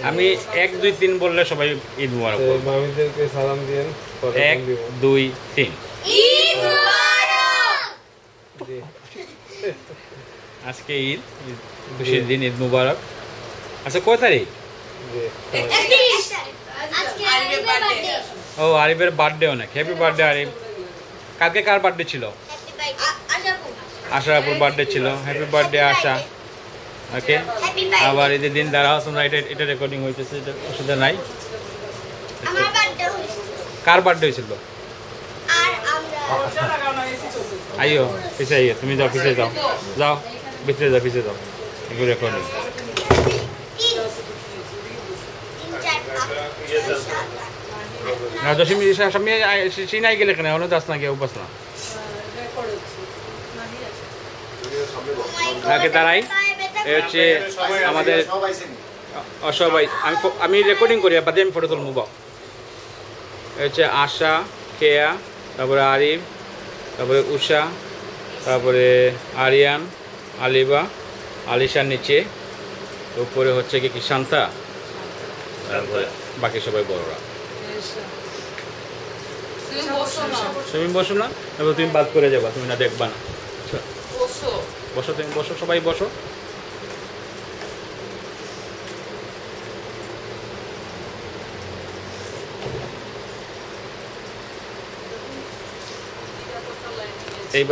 আমি 1 2 3 বললে সবাই ঈদ মুবারক বলবে। মামিদেরকে সালাম দিয়েন। 1 2 3 ঈদ মুবারক। জি। আজকে ঈদ, খুশির দিন, ঈদ মুবারক। আচ্ছা কয় তারিখ? জি। 31 আজকে আরিফের বার্থডে। ও আরিফের বার্থডে অনেক। Happy birthday Arif. কালকে কার বার্থডে ছিল? আশাপুর বার্থডে ছিল। হ্যাপি বার্থডে আশা। ওকে, আবার ঈদের দিন দাঁড়াও তোমরা, এটা রেকর্ডিং হইতেছে, এটা অসুবিধা নাই। আমার বার্থডে হইছে। কার বার্থডে হয়েছিল? আর আমরা আইও পিছিয়ে আইও, তুমি যাও পিছিয়ে যাও, যাও ভিতরে যাও, পিছিয়ে যাও, এগুলো রেকর্ডিং। 3 4 দশমী সামনে সিনাই গেলে কেন এখনো যাস না, কেউ বাস না। আগে দাঁড়াই, এ হচ্ছে আমাদের সবাই, আমি রেকর্ডিং করি, বাদে আমি ফটো তুলবো। এ হচ্ছে আশা, কেয়া, তারপরে আরিফ, তারপরে উষা, তারপরে আরিয়ান, আলিবা, আলিশার নিচে, উপরে হচ্ছে কি শান্তা, তারপরে বাকি সবাই বড়রা। তুমি বসো না, তারপর তুমি বাদ করে যাবা, তুমি না দেখবা না। বসো, তুমি বসো, সবাই বসো। এইভাবে